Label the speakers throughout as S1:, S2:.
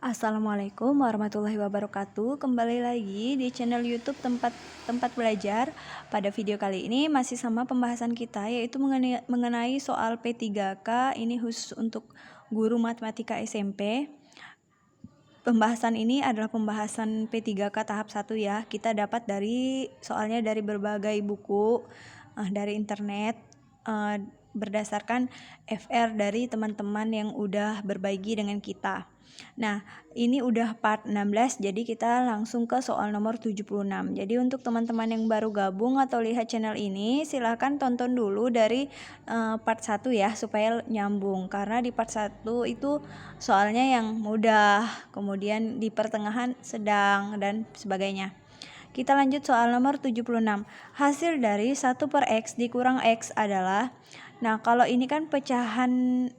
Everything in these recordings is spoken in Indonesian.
S1: Assalamualaikum warahmatullahi wabarakatuh. Kembali lagi di channel YouTube tempat belajar. Pada video kali ini masih sama pembahasan kita, yaitu mengenai soal P3K. Ini khusus untuk guru matematika SMP. Pembahasan ini adalah pembahasan P3K tahap 1 ya. Kita dapat soalnya dari berbagai buku, dari internet, berdasarkan FR dari teman-teman yang udah berbagi dengan kita. Nah, ini udah part 16, jadi kita langsung ke soal nomor 76. Jadi untuk teman-teman yang baru gabung atau lihat channel ini, silahkan tonton dulu dari part 1 ya, supaya nyambung. Karena di part 1 itu soalnya yang mudah, kemudian di pertengahan sedang, dan sebagainya. Kita lanjut soal nomor 76. Hasil dari 1 per X dikurang X adalah, nah kalau ini kan pecahan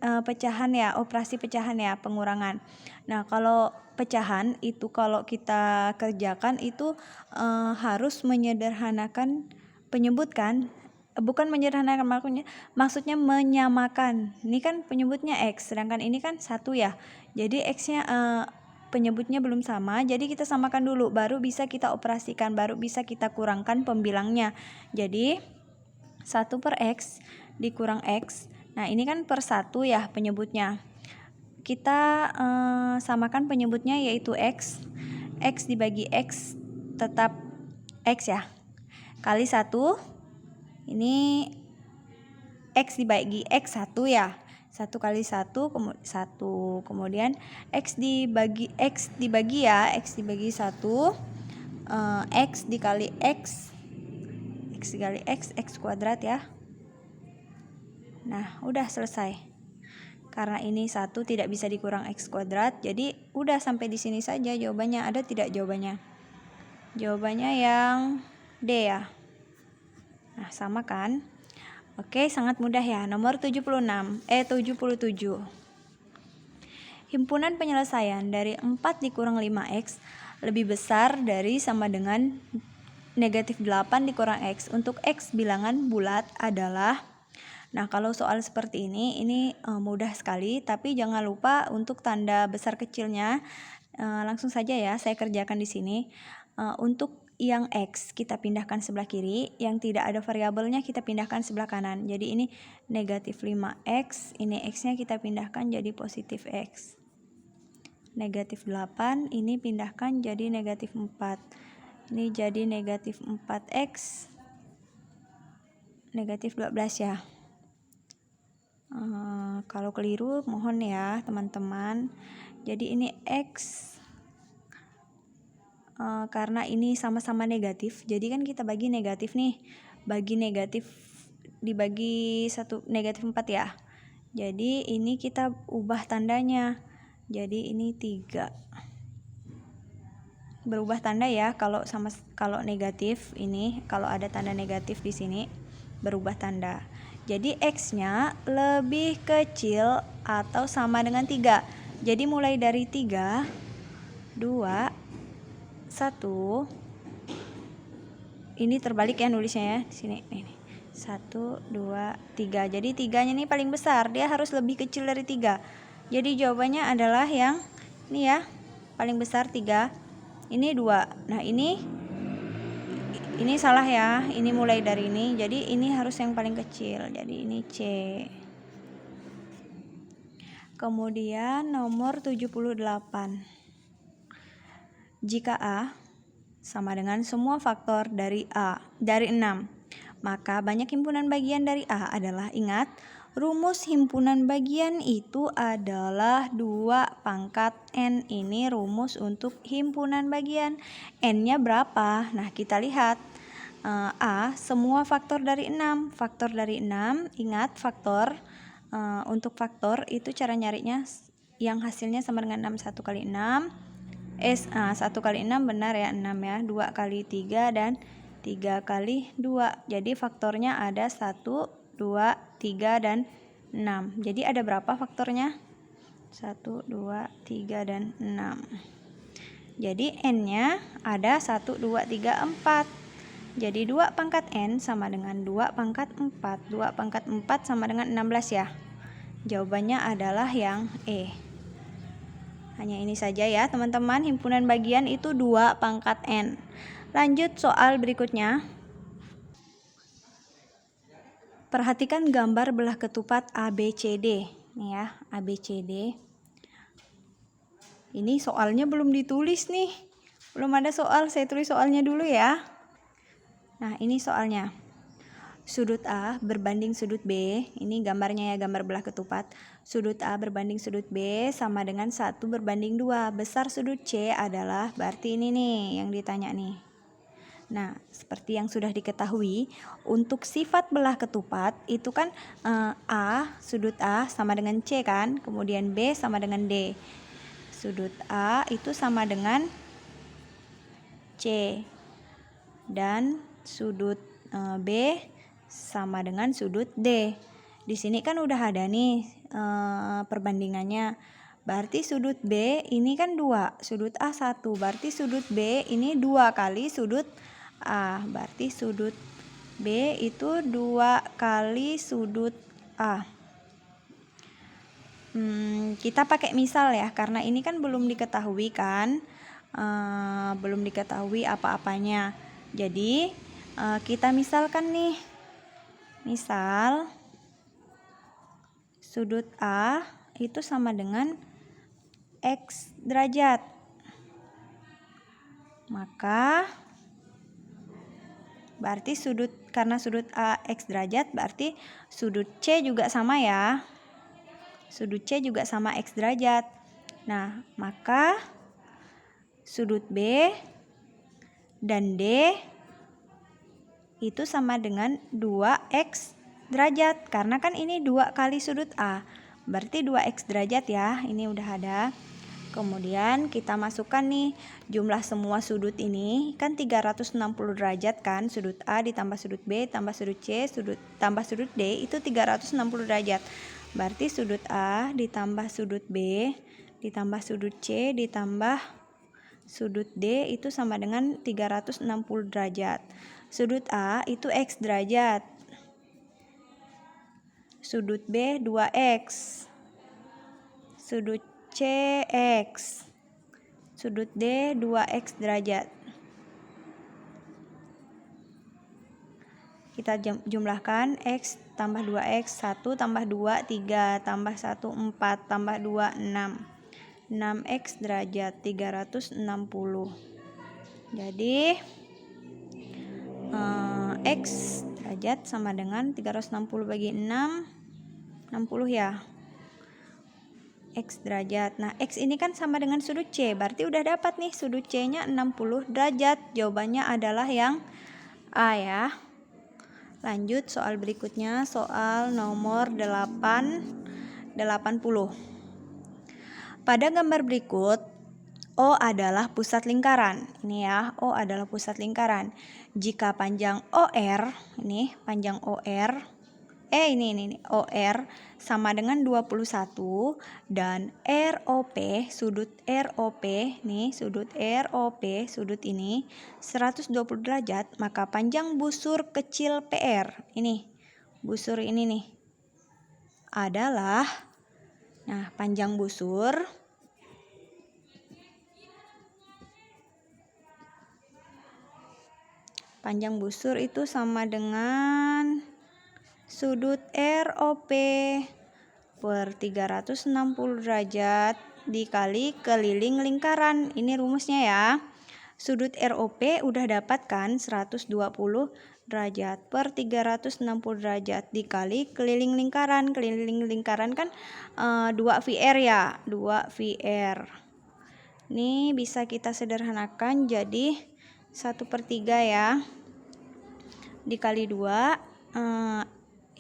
S1: ya, operasi pecahan ya, pengurangan. Nah kalau pecahan itu kalau kita kerjakan itu harus menyederhanakan penyebut kan, bukan menyederhanakan, maksudnya menyamakan. Ini kan penyebutnya X, sedangkan ini kan 1 ya, jadi X-nya penyebutnya belum sama, jadi kita samakan dulu, baru bisa kita operasikan, baru bisa kita kurangkan pembilangnya. Jadi 1 per X dikurang X, nah ini kan per 1 ya penyebutnya, kita samakan penyebutnya yaitu X. X dibagi X tetap X ya, kali 1, ini X dibagi X 1 ya, 1 kali 1, 1, kemudian X dibagi ya, X dibagi 1, X dikali X, X dikali X, X kuadrat ya. Nah udah selesai, karena ini 1 tidak bisa dikurang X kuadrat, jadi udah sampai di sini saja jawabannya. Ada tidak jawabannya? Jawabannya yang D ya. Nah sama kan? Oke, sangat mudah ya. Nomor 77. Himpunan penyelesaian dari 4 dikurang 5X lebih besar dari sama dengan negatif 8 dikurang X. Untuk X bilangan bulat adalah, nah kalau soal seperti ini mudah sekali, tapi jangan lupa untuk tanda besar kecilnya. Langsung saja ya, saya kerjakan di sini. Untuk yang X kita pindahkan sebelah kiri, yang tidak ada variabelnya kita pindahkan sebelah kanan. Jadi ini negatif 5X, ini X-nya kita pindahkan jadi positif X. Negatif 8, ini pindahkan jadi negatif 4. Ini jadi negatif 4X, negatif 12 ya. Kalau keliru mohon ya teman-teman. Jadi ini X, karena ini sama-sama negatif, jadi kan kita bagi negatif nih, bagi negatif dibagi 1, negatif 4 ya. Jadi ini kita ubah tandanya, jadi ini 3, berubah tanda ya. Kalau negatif ini, kalau ada tanda negatif di sini berubah tanda. Jadi X-nya lebih kecil atau sama dengan 3. Jadi mulai dari 3, 2, 1. Ini terbalik ya nulisnya ya di sini. Ini 1, 2, 3. Jadi 3-nya ini paling besar, dia harus lebih kecil dari 3. Jadi jawabannya adalah yang ini ya, paling besar 3. Ini 2. Nah, ini salah ya. Ini mulai dari ini. Jadi ini harus yang paling kecil. Jadi ini C. Kemudian nomor 78. Jika A sama dengan semua faktor dari 6, maka banyak himpunan bagian dari A adalah, ingat, rumus himpunan bagian itu adalah 2 pangkat N. Ini rumus untuk himpunan bagian. N-nya berapa? Nah kita lihat, A semua faktor dari 6. Faktor dari 6, ingat faktor, untuk faktor itu cara nyarinya yang hasilnya sama dengan 6. 1 kali 6, 1 kali 6 benar ya, 6 ya. 2 kali 3 dan 3 kali 2. Jadi faktornya ada 1, 2, 3, dan 6. Jadi ada berapa faktornya? 1, 2, 3, dan 6. Jadi N-nya ada 1, 2, 3, 4. Jadi 2 pangkat N sama dengan 2 pangkat 4. 2 pangkat 4 sama dengan 16 ya. Jawabannya adalah yang E. Hanya ini saja ya teman-teman, himpunan bagian itu 2 pangkat N. Lanjut soal berikutnya. Perhatikan gambar belah ketupat ABCD. Nih ya, ABCD. Ini soalnya belum ditulis nih. Belum ada soal, saya tulis soalnya dulu ya. Nah, ini soalnya. Sudut A berbanding sudut B, ini gambarnya ya, gambar belah ketupat. Sudut A berbanding sudut B sama dengan 1 berbanding 2. Besar sudut C adalah, berarti ini nih yang ditanya nih. Nah, seperti yang sudah diketahui, untuk sifat belah ketupat itu kan sudut A sama dengan C kan, kemudian B sama dengan D. Sudut A itu sama dengan C dan sudut B sama dengan sudut D. Di sini kan udah ada nih perbandingannya. Berarti sudut B ini kan 2, sudut A 1. Berarti sudut B ini 2 kali sudut A. Berarti sudut B itu 2 kali sudut A. Kita pakai misal ya, karena ini kan belum diketahui kan, belum diketahui apa-apanya. Jadi kita misalkan nih, misal sudut A itu sama dengan X derajat. Maka berarti karena sudut A X derajat, berarti sudut C juga sama ya. Sudut C juga sama X derajat. Nah, maka sudut B dan D itu sama dengan 2X derajat. Karena kan ini 2 kali sudut A. Berarti 2X derajat ya. Ini udah ada. Kemudian kita masukkan nih jumlah semua sudut ini. Kan 360 derajat kan. Sudut A ditambah sudut B tambah sudut C tambah sudut D itu 360 derajat. Berarti sudut A ditambah sudut B ditambah sudut C ditambah sudut D itu sama dengan 360 derajat. Sudut A itu X derajat. Sudut B 2X. Sudut C X. Sudut D 2X derajat. Kita jumlahkan X tambah 2X, 1 tambah 2, 3, tambah 1, 4, tambah 2, 6. 6X derajat, 360. Jadi X derajat sama dengan 360 bagi 6, 60 ya. X derajat. Nah, X ini kan sama dengan sudut C. Berarti udah dapat nih sudut C-nya 60 derajat. Jawabannya adalah yang A ya. Lanjut soal berikutnya, soal nomor 80. Pada gambar berikut, O adalah pusat lingkaran. Ini ya, O adalah pusat lingkaran. Jika panjang OR, ini panjang OR, ini OR sama dengan 21 dan ROP, sudut ROP, nih sudut ROP, sudut ini 120 derajat, maka panjang busur kecil PR, ini busur ini nih adalah, nah panjang busur itu sama dengan sudut ROP per 360 derajat dikali keliling lingkaran. Ini rumusnya ya. Sudut ROP udah dapat kan 120 derajat per 360 derajat dikali keliling lingkaran. Keliling lingkaran kan 2 VR ya, 2 VR. Ini bisa kita sederhanakan jadi 1/3 ya, dikali 2,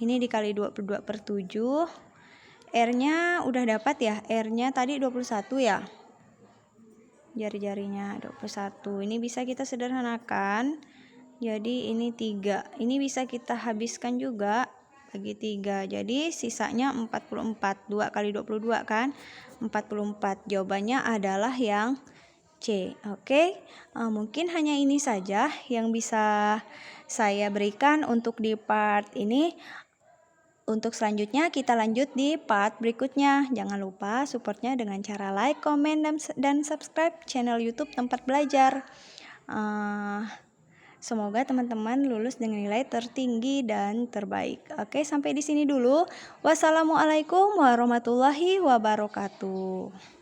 S1: ini dikali 22/7, R-nya udah dapat ya, R-nya tadi 21 ya, jari-jarinya 21, ini bisa kita sederhanakan, jadi ini 3, ini bisa kita habiskan juga, bagi 3, jadi sisanya 44, 2 kali 22 kan, 44, jawabannya adalah yang C. Oke, mungkin hanya ini saja yang bisa saya berikan untuk di part ini. Untuk selanjutnya kita lanjut di part berikutnya. Jangan lupa supportnya dengan cara like, komen, dan subscribe channel YouTube Tempat Belajar. Semoga teman-teman lulus dengan nilai tertinggi dan terbaik. Oke, sampai di sini dulu. Wassalamualaikum warahmatullahi wabarakatuh.